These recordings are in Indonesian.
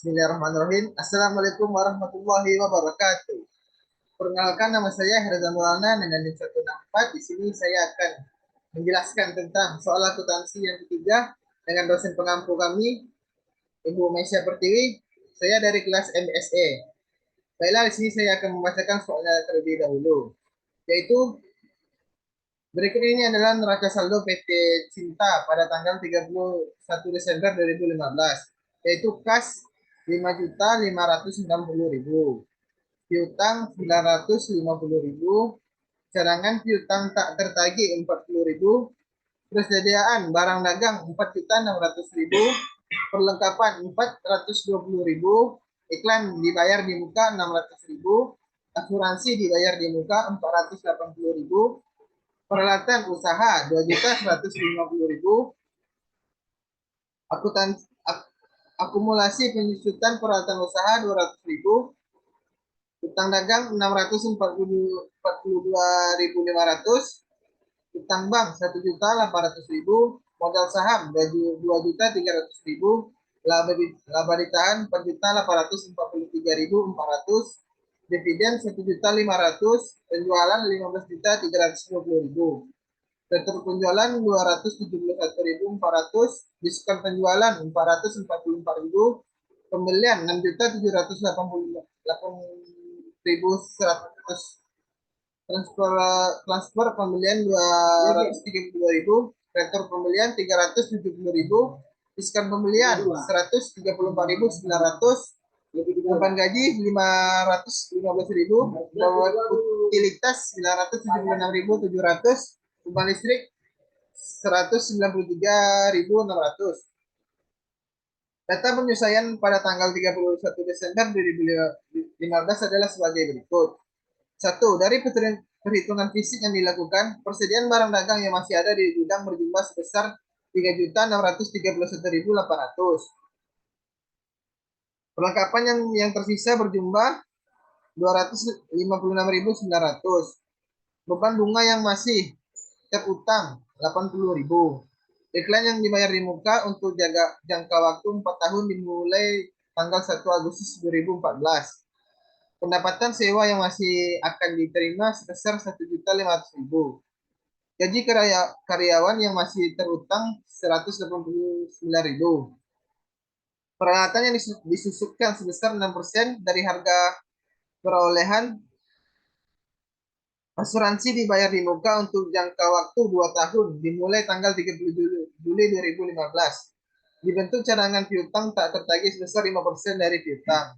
Bismillahirrahmanirrahim. Assalamualaikum warahmatullahi wabarakatuh. Perkenalkan, nama saya Herza Maulana dengan NIM 164. Di sini saya akan menjelaskan tentang soal akuntansi yang ketiga dengan dosen pengampu kami, Ibu Meisya Pertiwi. Saya dari kelas MSE. Baiklah, di sini saya akan membacakan soalnya terlebih dahulu, yaitu berikut ini adalah neraca saldo PT Cinta pada tanggal 31 Desember 2015, yaitu kas 5.560.000, piutang 950.000, cadangan piutang tak tertagih 40.000, persediaan barang dagang 4.600.000, perlengkapan 420.000, iklan dibayar di muka 600.000, asuransi dibayar di muka 480.000, peralatan usaha 2.150.000, akuntan akumulasi penyusutan peralatan usaha 200.000, utang dagang 642.500, utang bank 1.800.000, modal saham 2.300.000, laba ditahan 4.843.400, dividen 1.500.000, penjualan 15.320.000, retur penjualan 271.400, diskon penjualan 444.000, pembelian 6.788.100, transfer transfer pembelian 232.000, retur pembelian 370.000, diskon pembelian 134.900, beban gaji 515.000, utilitas 976.700, beban listrik 193.600. Data penyelesaian pada tanggal 31 Desember 2015 adalah sebagai berikut. 1. Dari perhitungan fisik yang dilakukan, persediaan barang dagang yang masih ada di gudang berjumlah sebesar 3.631.800. Perlengkapan yang tersisa berjumlah 256.900. Beban bunga yang masih terutang 80.000. Iklan yang dibayar di muka untuk jangka waktu 4 tahun dimulai tanggal 1 Agustus 2014. Pendapatan sewa yang masih akan diterima sebesar 1.500.000. Gaji karyawan yang masih terutang 189.000. Peralatan yang disusupkan sebesar 6% dari harga perolehan. Asuransi dibayar di muka untuk jangka waktu 2 tahun dimulai tanggal 30 Juli 2015. Dibentuk cadangan piutang tak tertagih sebesar 5% dari piutang.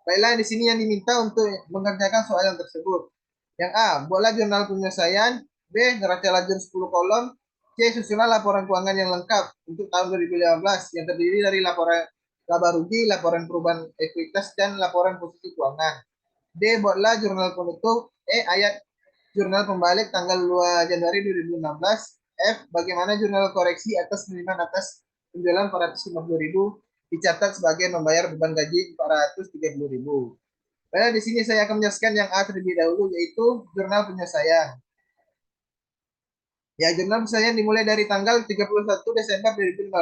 Baiklah, di sini yang diminta untuk mengerjakan soal yang tersebut. Yang A, buatlah jurnal penyelesaian. B, neraca lajur 10 kolom. C, susunlah laporan keuangan yang lengkap untuk tahun 2015 yang terdiri dari laporan laba rugi, laporan perubahan ekuitas, dan laporan posisi keuangan. D, buatlah jurnal penutup. E, ayat jurnal pembalik tanggal 2 Januari 2016. F, bagaimana jurnal koreksi atas penerimaan atas penjualan 450.000 dicatat sebagai membayar beban gaji 430.000. Nah, di sini saya akan menjelaskan yang A terlebih dahulu, yaitu jurnal penyelesaian. Ya, jurnal penyelesaian dimulai dari tanggal 31 Desember 2015,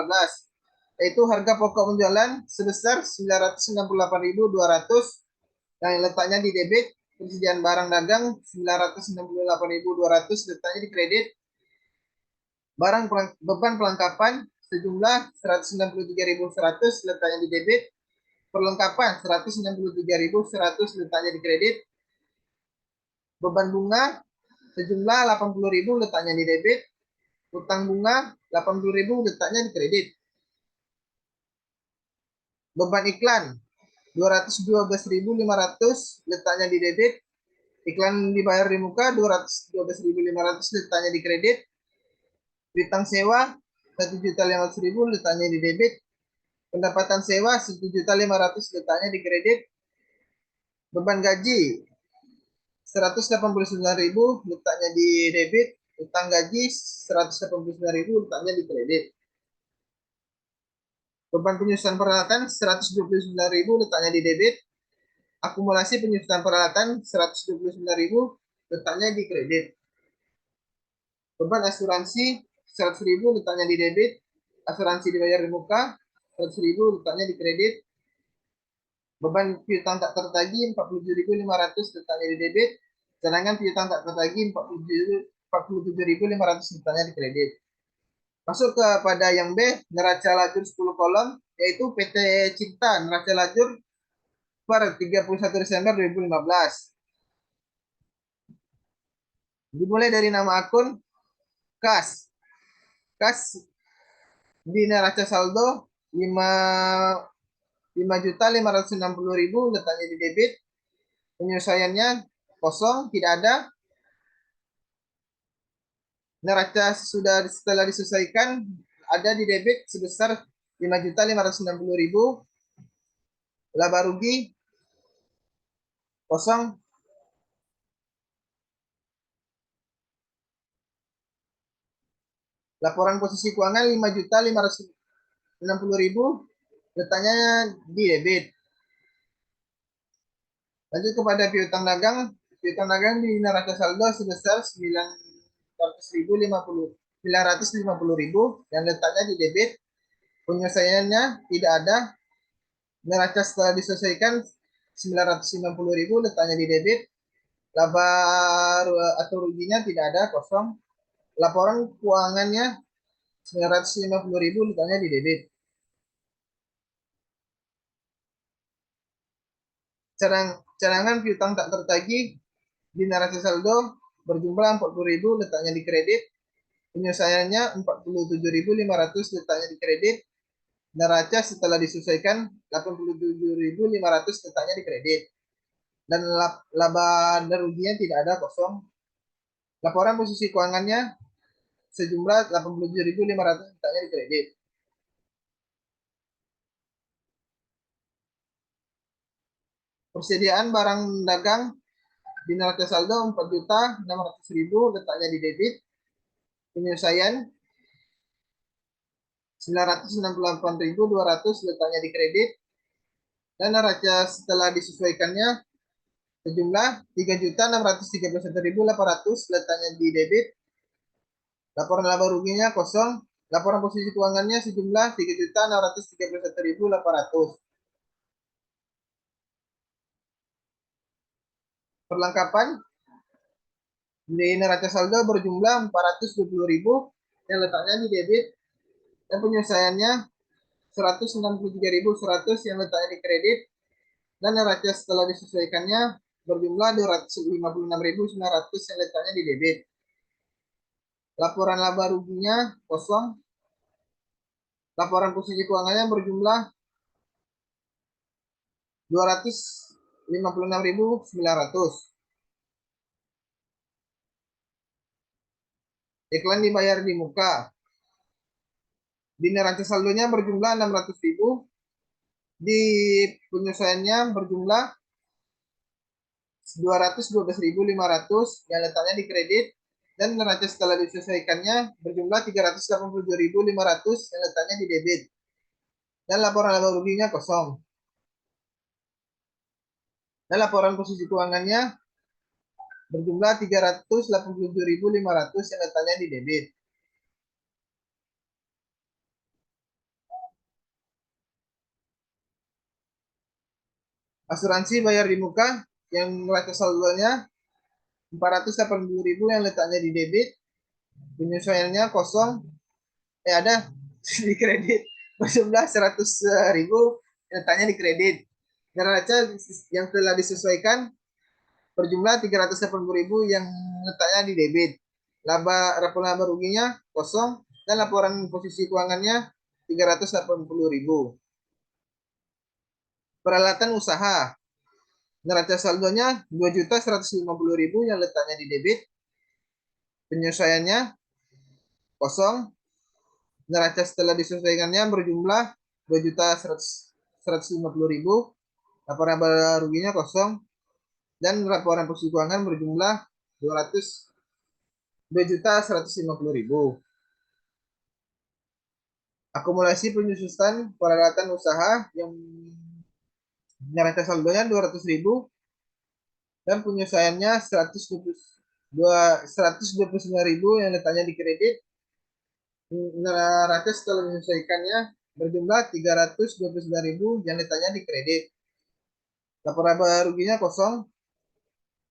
yaitu harga pokok penjualan sebesar 968.200 yang letaknya di debit, persediaan barang dagang 968.200 letaknya di kredit, beban pelengkapan sejumlah 193.100 letaknya di debit, perlengkapan 163.100 letaknya di kredit, beban bunga sejumlah 80.000 letaknya di debit, utang bunga 80.000 letaknya di kredit, beban iklan 212.500 letaknya di debit, iklan dibayar di muka 212.500 letaknya di kredit, bintang sewa 1.500.000 letaknya di debit, pendapatan sewa 1.500.000 letaknya di kredit, beban gaji 189.000 letaknya di debit, utang gaji 189.000 letaknya di kredit, beban penyusutan peralatan 129.000 letaknya di debit, akumulasi penyusutan peralatan 129.000 letaknya di kredit, beban asuransi 100.000 letaknya di debit, asuransi dibayar di muka 100.000 letaknya di kredit, Beban piutang tak tertagih 47.500 letaknya di debit. Cadangan piutang tak tertagih 47.500 letaknya di kredit. Masuk kepada yang B, neraca lajur 10 kolom, yaitu PT Cinta neraca lajur per 31 Desember 2015. Dimulai dari nama akun kas. Kas di neraca saldo 5.560.000 letaknya di debit. Penyelesaiannya kosong, tidak ada. Neraca sudah setelah diselesaikan ada di debit sebesar 5.560.000. Laba rugi kosong. Laporan posisi keuangan 5.560.000 letaknya di debit. Lanjut kepada piutang dagang. Piutang dagang di neraca saldo sebesar 950.000 yang letaknya di debit. Penyelesaiannya tidak ada. Neraca setelah diselesaikan 950.000 letaknya di debit. Laba atau ruginya tidak ada, kosong. Laporan keuangannya 950.000 letaknya di debit. Cadangan piutang tak tertagih di neraca saldo berjumlah 40.000 letaknya di kredit. Penyelesaiannya 47.500 letaknya di kredit. Neraca setelah diselesaikan 87.500 letaknya di kredit. Dan laba dan ruginya tidak ada, kosong. Laporan posisi keuangannya sejumlah 87.500 letaknya di kredit. Persediaan barang dagang di neraca saldo 4.600.000 letaknya di debit. Penyelesaian 968.200 letaknya di kredit. Dan neraca setelah disesuaikannya sejumlah 3.631.800 letaknya di debit. Laporan laba ruginya kosong. Laporan posisi keuangannya sejumlah 3.631.800. Perlengkapan di neraca saldo berjumlah 420.000 yang letaknya di debit. Dan penyelesaiannya 163.100 yang letaknya di kredit. Dan neraca setelah disesuaikannya berjumlah 256.900 yang letaknya di debit. Laporan laba ruginya kosong. Laporan posisi keuangannya berjumlah 256.900. Iklan dibayar di muka. Di neraca saldonya berjumlah 600.000. Di penyelesaiannya berjumlah 212.500 yang letaknya di kredit. Dan neraca setelah diselesaikannya berjumlah 382.500 yang letaknya di debit. Dan laporan laba ruginya kosong. Dan laporan posisi keuangannya berjumlah 387.500 yang letaknya di debit. Asuransi bayar di muka yang neraca saldonya 480.000 yang letaknya di debit. Penyesuaiannya kosong. Ada di kredit berjumlah 100.000 yang letaknya di kredit. Neraca yang telah disesuaikan berjumlah 380.000 yang letaknya di debit. Laporan laba ruginya kosong dan laporan posisi keuangannya 380.000. Peralatan usaha. Neraca saldonya 2.150.000 yang letaknya di debit. Penyelesaiannya kosong. Neraca setelah disesuaikannya berjumlah 2.150.000. Laporan laba ruginya kosong. Dan laporan posisi keuangan berjumlah 2.150.000. Akumulasi penyusutan peralatan usaha yang neraca saldonya 200.000 dan penyelesaiannya 129.000 yang letaknya di kredit. Neraca setelah menyelesaikannya berjumlah 329.000 yang letaknya di kredit. Laporan laba ruginya kosong,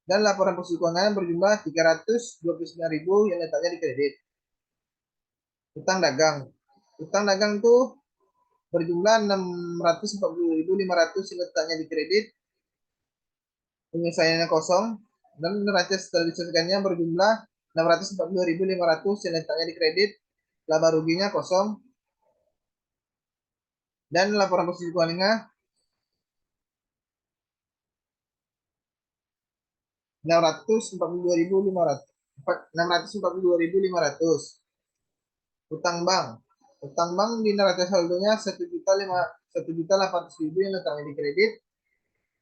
dan laporan posisi keuangan berjumlah 329.000 yang letaknya di kredit. Utang dagang. Utang dagang itu berjumlah 640.500 yang letaknya di kredit. Penyelesaiannya kosong, dan neraca setelah diselesaikannya berjumlah 642.500 yang letaknya di kredit. Laba ruginya kosong, dan laporan posisi keuangannya 642.500. Utang bank. Utang bank di neraca saldonya 1.800.000 yang letaknya di kredit.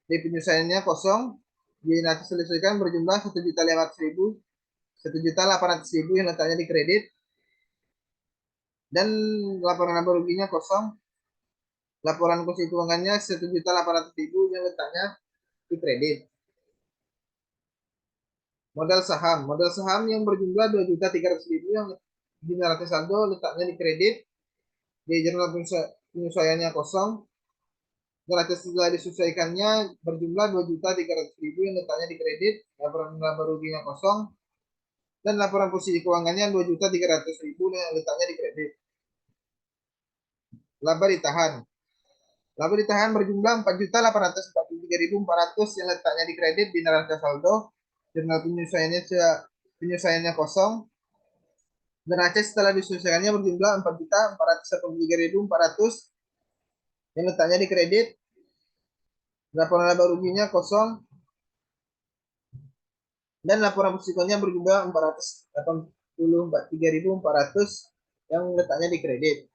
Di penyelesaiannya kosong. Di neraca selesaikan berjumlah 1.500.000. 1.800.000 yang letaknya di kredit. Dan laporan laba ruginya kosong. Laporan posisi keuangannya 1.800.000 yang letaknya di kredit. Modal saham. Modal saham yang berjumlah 2.300.000 yang di neraca saldo letaknya di kredit. Di jurnal penyesuaiannya kosong. Neraca setelah disesuaikannya berjumlah 2.300.000 yang letaknya di kredit. Laporan laba ruginya kosong. Dan laporan posisi keuangannya 2.300.000 yang letaknya di kredit. Laba ditahan. Laba ditahan berjumlah 4.843.400 yang letaknya di kredit di neraca saldo. Jurnal penyesuaiannya kosong. Neraca setelah disesuaikannya berjumlah 4.483.400 yang letaknya di kredit. Laporan laba ruginya kosong, dan laporan posisinya berjumlah 483.400 yang letaknya di kredit.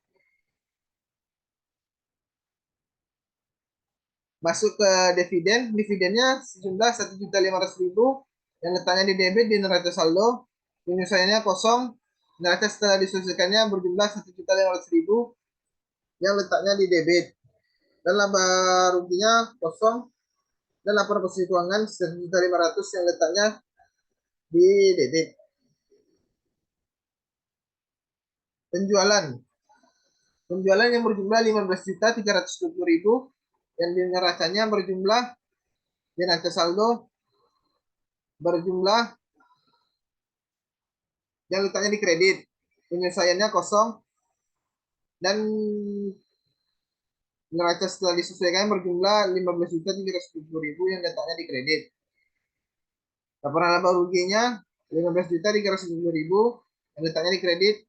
Masuk ke dividen, dividennya sejumlah 1.500.000 yang letaknya di debit di neraca saldo. Penyelesaiannya kosong. Neraca setelah disesuaikannya berjumlah 1.500.000 yang letaknya di debit. Dan laba ruginya kosong, dan laporan posisi keuangan 1.500 yang letaknya di debit. Penjualan. Penjualan yang berjumlah 15.320.000 yang di neracanya berjumlah di neraca saldo berjumlah yang letaknya di kredit. Penyelesaiannya kosong, dan neraca setelah disesuaikan berjumlah 15.320.000 yang letaknya di kredit. Laporan laba ruginya 15.320.000 yang letaknya di kredit.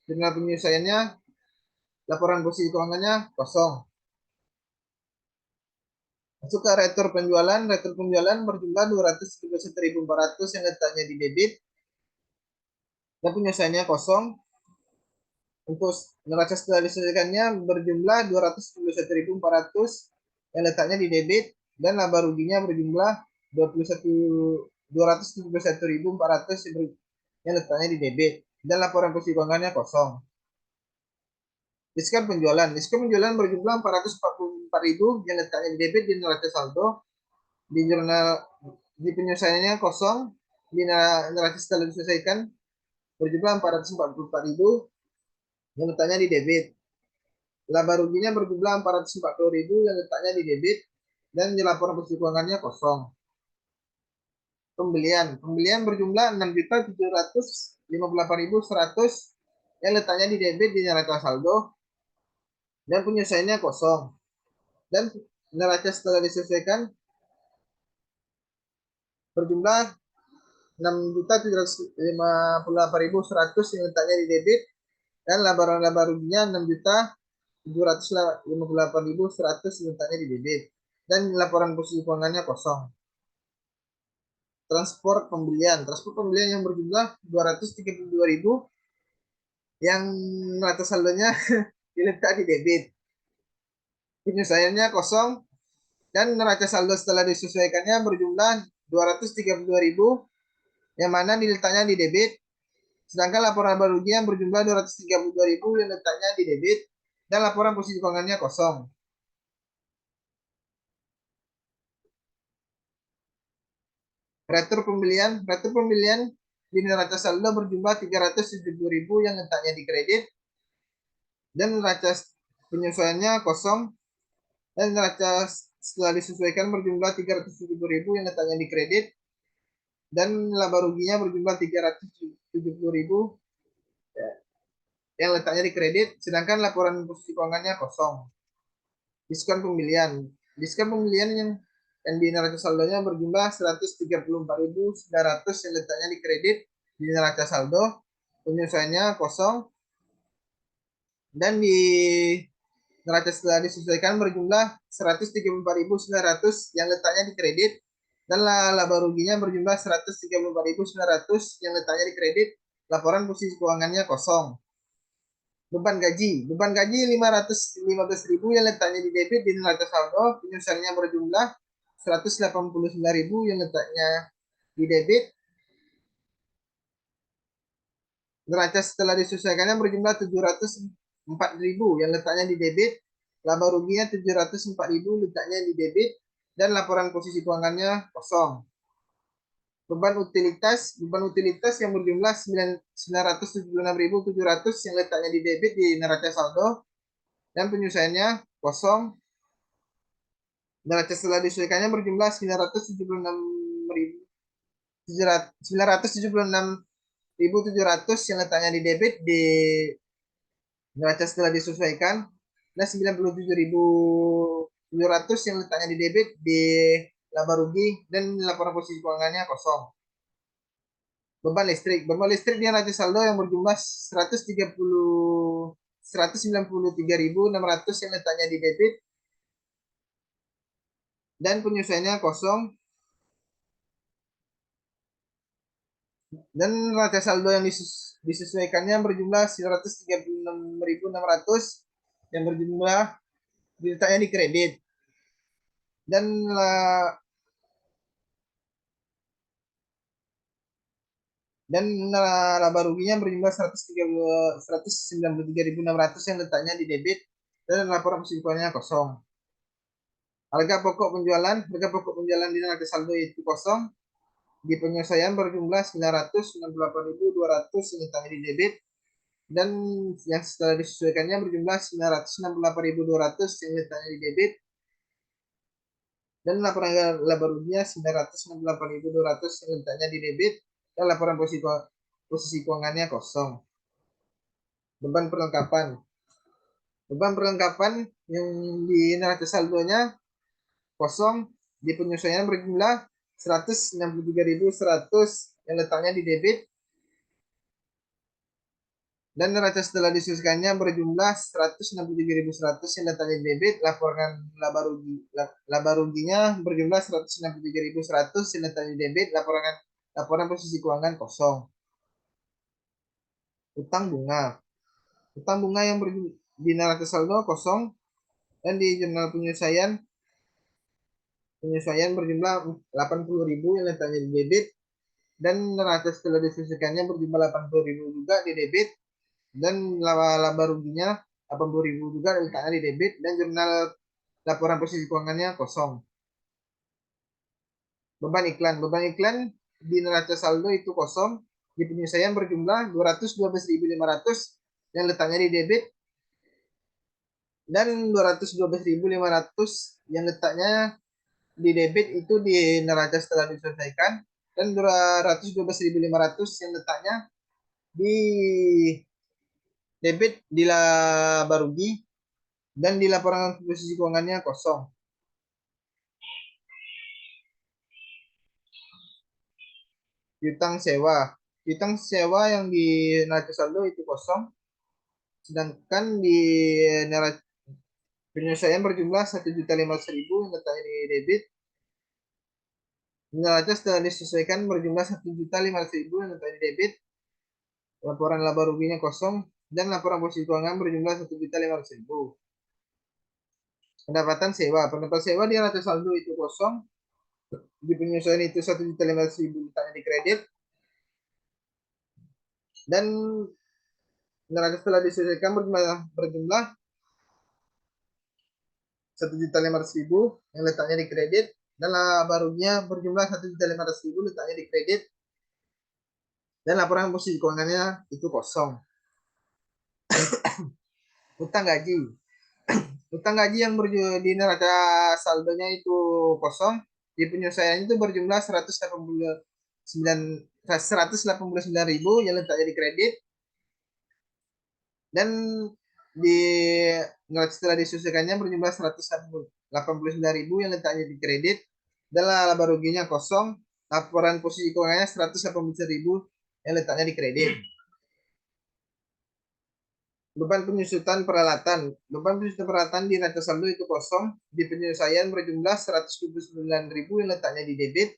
Dengan penyelesaiannya laporan posisi keuangannya kosong. Masuk ke retur penjualan. Retur penjualan berjumlah 231.400 yang letaknya di debit, dan penyelesaiannya kosong. Untuk neraca setelah diselesaikannya berjumlah 271.400 yang letaknya di debit, dan laba ruginya berjumlah 271.400 yang letaknya di debit, dan laporan posisi keuangannya kosong. Diskon penjualan. Diskon penjualan berjumlah 444.000 yang letaknya di debit di neraca saldo. Di jurnal di penyelesaiannya kosong. Di neraca setelah diselesaikan berjumlah 444.000 yang letaknya di debit. Laba ruginya berjumlah 440.000 yang letaknya di debit, dan di laporan posisi keuangannya kosong. Pembelian. Pembelian berjumlah 6.758.100 yang letaknya di debit di neraca saldo, dan penyelesaiannya kosong. Dan neraca setelah diselesaikan berjumlah 6.758.100 yang letaknya di debit, dan laba ruginya 6.758.100 yang letaknya di debit, dan laporan posisi keuangannya kosong. Transport pembelian. Transport pembelian yang berjumlah 232.000 yang neraca saldonya diletak di debit. Penyelesaiannya kosong, dan neraca saldo setelah disesuaikannya berjumlah 232.000 yang mana diletaknya di debit. Sedangkan laporan laba ruginya berjumlah 232.000 yang letaknya di debit, dan laporan posisi keuangannya kosong. Retur pembelian. Retur pembelian di neraca saldo berjumlah 370.000 yang letaknya di kredit, dan neraca penyesuaiannya kosong, dan neraca setelah disesuaikan berjumlah 370.000 yang letaknya di kredit, dan laba ruginya berjumlah 370.000 yang letaknya di kredit, sedangkan laporan posisi keuangannya kosong. Diskon pembelian. Diskon pembelian yang di neraca saldonya berjumlah 134.900 yang letaknya di kredit di neraca saldo, penyelesaiannya kosong, dan di neraca setelah disesuaikan berjumlah 134.900 yang letaknya di kredit, dan laba ruginya berjumlah 134.900 yang letaknya di kredit, laporan posisi keuangannya kosong. Beban gaji 515.000 yang letaknya di debit di neraca saldo, penyelesaiannya berjumlah 189.000 yang letaknya di debit, neraca setelah disesuaikannya berjumlah 704.000 yang letaknya di debit, laba ruginya 704.000 letaknya di debit, dan laporan posisi keuangannya kosong. Beban utilitas yang berjumlah 976.700 yang letaknya di debit di neraca saldo, dan penyelesaiannya kosong. Neraca setelah disesuaikannya berjumlah 976.700 yang letaknya di debit di neraca setelah disesuaikan, dan 97.700 yang letaknya di debit di laba rugi, dan laporan posisi keuangannya kosong. Beban listrik di neraca saldo yang berjumlah 193.600 yang letaknya di debit, dan penyelesaiannya kosong, dan neraca saldo yang disesuaikannya berjumlah 136.600 yang berjumlah diletaknya di kredit, dan laba ruginya berjumlah 193.600 yang letaknya di debit, dan laporan kesimpulannya kosong. Harga pokok penjualan di neraca saldo itu kosong. Di penyelesaian berjumlah 968.200 yang letaknya di debit, dan yang setelah disesuaikannya berjumlah 968.200 yang letaknya di debit, dan laporan laba ruginya 968.200 yang letaknya di debit, dan laporan posisi keuangannya kosong. Beban perlengkapan. Beban perlengkapan yang di neraca saldonya kosong, di penyelesaian berjumlah 163.100 yang letaknya di debit, dan neraca setelah disesuaikannya berjumlah 163.100 yang letaknya di debit, laporan laba ruginya berjumlah 163.100 yang letaknya di debit, laporan posisi keuangan kosong. Utang bunga. Utang bunga yang di neraca saldo kosong, dan di jurnal penyesuaian berjumlah 80.000 yang letaknya di debit, dan neraca setelah disesuaikannya berjumlah 80.000 juga di debit, dan laba ruginya 80.000 juga letaknya di debit, dan jurnal laporan posisi keuangannya kosong. Beban iklan di neraca saldo itu kosong, di penyesuaian berjumlah 212.500 yang letaknya di debit, dan 212.500 yang letaknya di debit itu di neraca setelah diselesaikan, dan 212.500 yang letaknya di debit di laba rugi, dan di laporan posisi keuangannya kosong. Piutang sewa. Piutang sewa yang di neraca saldo itu kosong, sedangkan di neraca penyelesaian berjumlah 1.500.000 yang letaknya di debit. Neraca setelah disesuaikan berjumlah 1.500.000 yang letaknya di debit, laporan laba ruginya kosong, dan laporan posisi keuangan berjumlah 1.500.000. Pendapatan sewa di neraca saldo itu kosong, di penyesuaian itu 1.500.000 letaknya di kredit, dan neraca setelah disesuaikan berjumlah 1.500.000 yang letaknya di kredit, dan laba ruginya berjumlah 1.500.000 letaknya di kredit, dan laporan posisi keuangannya itu kosong. Utang gaji. Utang gaji yang di neraca saldonya itu kosong, di penyelesaian itu berjumlah 189.000 yang letaknya di kredit, dan di setelah diselesaikannya berjumlah 189.000 yang letaknya di kredit, dan laba ruginya kosong. Laporan posisi keuangannya 189.000 yang letaknya di kredit. Beban penyusutan peralatan. Beban penyusutan peralatan di neraca saldo itu kosong. Di penyelesaian berjumlah 129.000 yang letaknya di debit.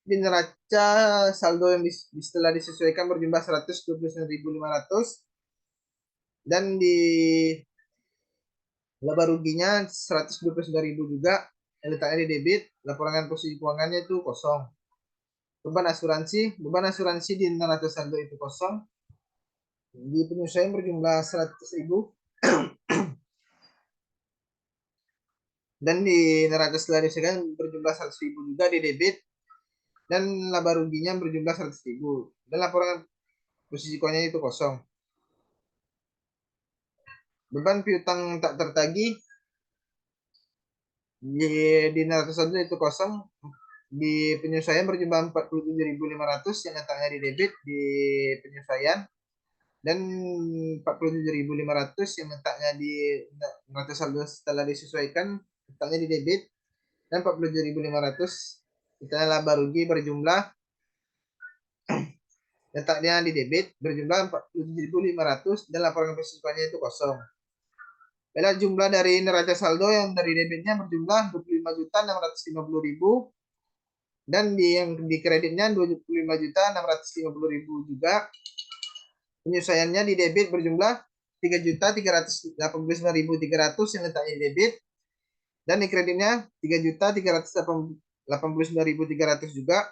Di neraca saldo yang setelah disesuaikan berjumlah 129.500. Dan di laba ruginya 129.000 juga yang letaknya di debit. Laporan posisi keuangannya itu kosong. Beban asuransi. Beban asuransi di neraca saldo itu kosong. Di penyelesaian berjumlah 100.000. Dan di neraca setelah disesuaikan berjumlah 100.000 juga di debit, dan laba ruginya berjumlah 100.000, dan laporan posisi keuangannya itu kosong. Beban piutang tak tertagih di neraca saldo itu kosong. Di penyelesaian berjumlah 47.500 yang letaknya di debit di penyelesaian, dan 47.500 yang letaknya di neraca saldo setelah disesuaikan letaknya di debit, dan 47.500 letaknya laba rugi berjumlah letaknya di debit berjumlah 47.500, dan laporan posisinya itu kosong. Bila jumlah dari neraca saldo yang dari debitnya berjumlah 25.650.000, dan yang di kreditnya 25.650.000 juga. Penyelesaiannya di debit berjumlah 3.389.300 yang letaknya di debit, dan di kreditnya 3.389.300 juga.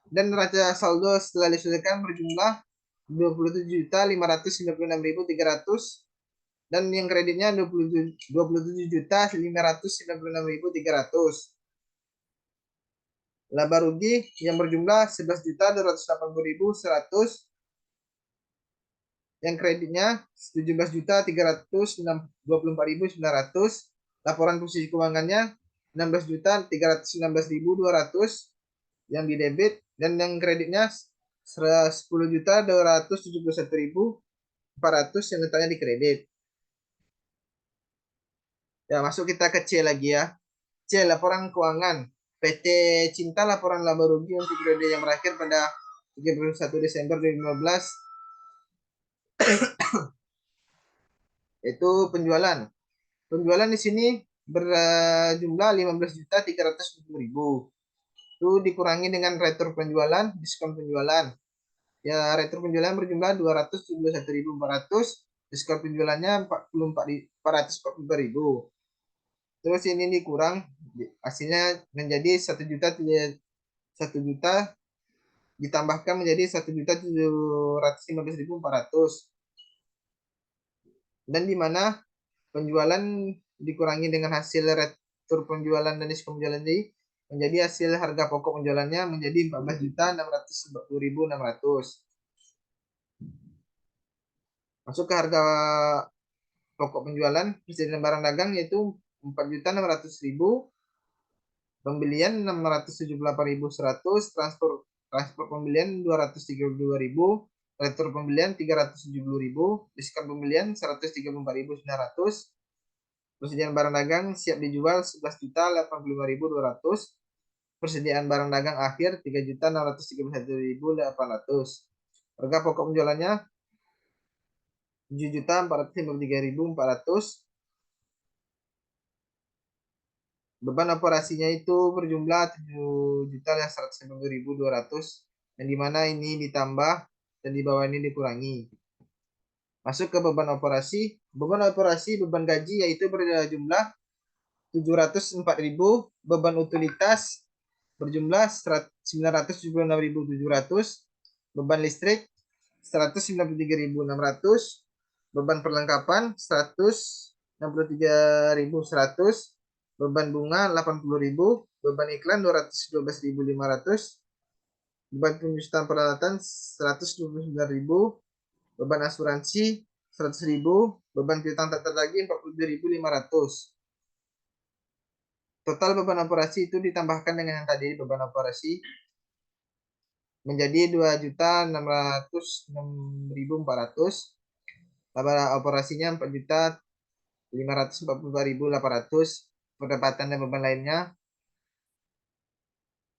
Dan neraca saldo setelah disesuaikan berjumlah 27.596.300, dan yang kreditnya 27.596.300. Laba rugi yang berjumlah 11.280.100, yang kreditnya 17.324.900. Laporan posisi keuangannya 16.316.200 yang di debit, dan yang kreditnya 10.271.400 yang letaknya di kredit. Ya, masuk kita ke C lagi ya. C, laporan keuangan. PT Cinta laporan laba rugi untuk periode yang berakhir pada 31 Desember 2015 itu penjualan. Penjualan di sini berjumlah 15.370.000. Itu dikurangi dengan retur penjualan, diskon penjualan. Ya, retur penjualan berjumlah 271.400, diskon penjualannya 444.000. Terus ini dikurang, hasilnya menjadi 1 juta ditambahkan menjadi 1.715.400. Dan di mana penjualan dikurangi dengan hasil retur penjualan dan diskon penjualan ini menjadi hasil harga pokok penjualannya menjadi 14.640.600. Masuk ke harga pokok penjualan persediaan barang dagang yaitu 4.600.000, pembelian 678.100, transport pembelian 232.000, retur pembelian 370.000, diskon pembelian 134.900, persediaan barang dagang siap dijual 11.085.200, persediaan barang dagang akhir 3.631.800. Harga pokok penjualannya 7.453.400. Beban operasinya itu berjumlah 7.150.200, yang dimana ini ditambah dan di bawah ini dikurangi. Masuk ke beban operasi. Beban operasi, beban gaji yaitu berjumlah 704.000, beban utilitas berjumlah 976.700, beban listrik 193.600, beban perlengkapan 163.100, beban bunga 80.000, beban iklan 212.500, beban penyusutan peralatan 129.000, beban asuransi 100.000, beban piutang tak tertagih 47.500. Total beban operasi itu ditambahkan dengan yang tadi beban operasi menjadi 2.606.400. Laba operasinya 4.544.800. Pendapatan dan beban lainnya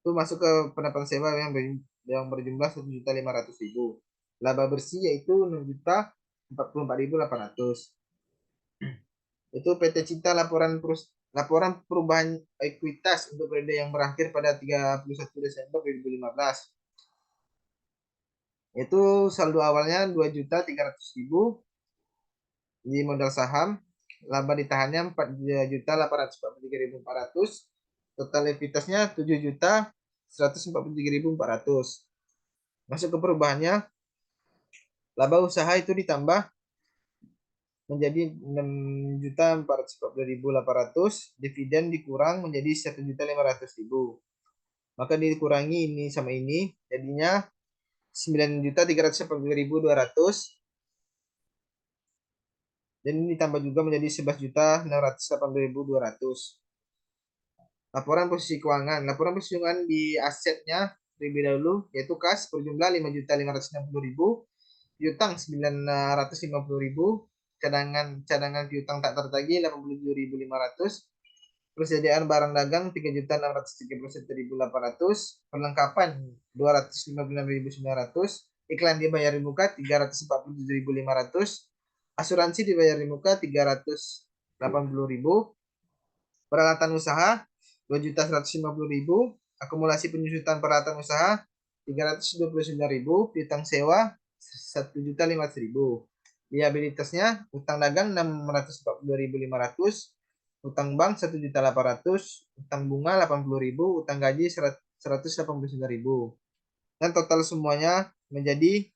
itu masuk ke pendapatan sewa yang berjumlah 1.500.000. Laba bersih yaitu 6.044.800. Itu PT Cinta laporan perubahan ekuitas untuk periode yang berakhir pada 31 Desember 2015. Itu saldo awalnya 2.300.000 di modal saham, laba ditahannya 4.843.400, total ekuitasnya 7.143.400. Masuk ke perubahannya, laba usaha itu ditambah menjadi 6.442.800, dividen dikurang menjadi 1.500.000. Maka dikurangi ini sama ini, jadinya 9.382.200. Dan ini ditambah juga menjadi 11.682.200. Laporan posisi keuangan. Laporan posisi keuangan di asetnya terlebih dahulu, yaitu kas berjumlah 5.560.000, piutang 950.000, cadangan piutang tak tertagih 87.500, persediaan barang dagang 3.631.800, perlengkapan 256.900, iklan dibayar di muka 347.500, asuransi dibayar di muka 380.000, peralatan usaha 2.150.000, akumulasi penyusutan peralatan usaha 329.000, piutang sewa 1.005.000. Liabilitasnya utang dagang 642.500, utang bank 1.800.000, utang bunga 80.000, utang gaji 189.000. Dan total semuanya menjadi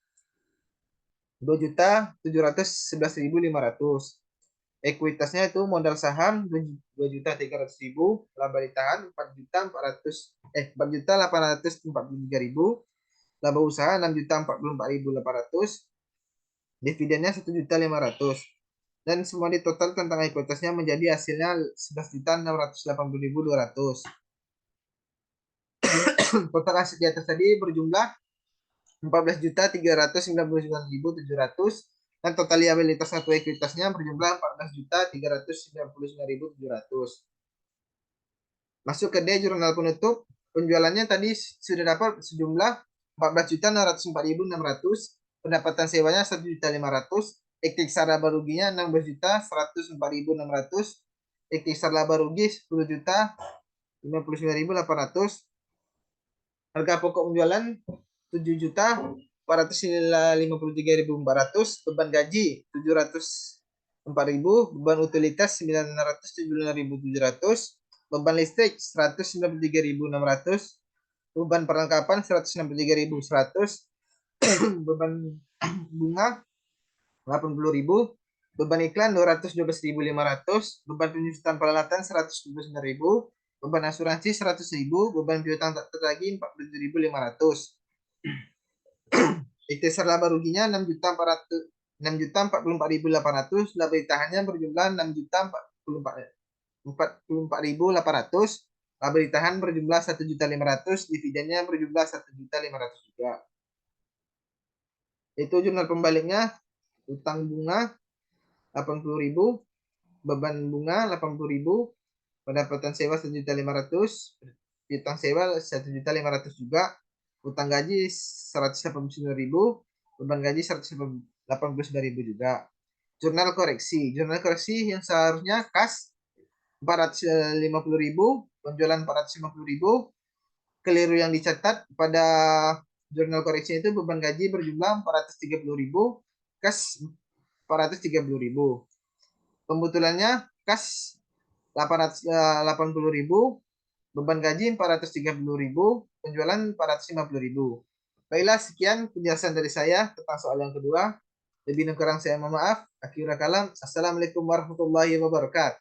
2.711.500. Ekuitasnya itu modal saham 2.300.000, laba ditahan 4.843.000, laba usaha 6.044.800, dividennya 1.500.000. Dan semua di total tentang ekuitasnya menjadi hasilnya 11.680.200. Total aset di atas tadi berjumlah 14.399.700, dan total liabilitas atau ekuitasnya berjumlah 14.399.700. Masuk ke D, jurnal penutup. Penjualannya tadi sudah dapat sejumlah 14.604.600, pendapatan sewanya 1.500.000, ikhtisar laba ruginya 16.104.600, ikhtisar laba rugi 10.059.800, harga pokok penjualan 7.453.400, beban gaji 704.000, beban utilitas 975.700, beban listrik 193.600, beban perlengkapan 163.100, beban bunga 80.000, beban iklan 212.500, beban penyusutan peralatan 129.000, beban asuransi 100.000, beban piutang tak tertagih 47.500. Ikhtisar laba ruginya 6.044.800, laba ditahannya berjumlah 6.044.800, laba ditahan berjumlah 1.500.000, dividennya berjumlah 1.500.000 juga. Itu jurnal pembaliknya, utang bunga 80.000, beban bunga 80.000, pendapatan sewa 1.500.000, piutang sewa 1.500.000 juga, utang gaji 189.000, beban gaji 189.000 juga. Jurnal koreksi yang seharusnya kas 450.000, penjualan 450.000, keliru yang dicatat pada jurnal koreksi itu beban gaji berjumlah 430.000, kas 430.000. Pembetulannya kas 880.000, beban gaji 430.000, penjualan 450.000. Baiklah, sekian penjelasan dari saya tentang soal yang kedua. Lebih dan kurang saya mohon maaf. Akhirul kalam. Assalamualaikum warahmatullahi wabarakatuh.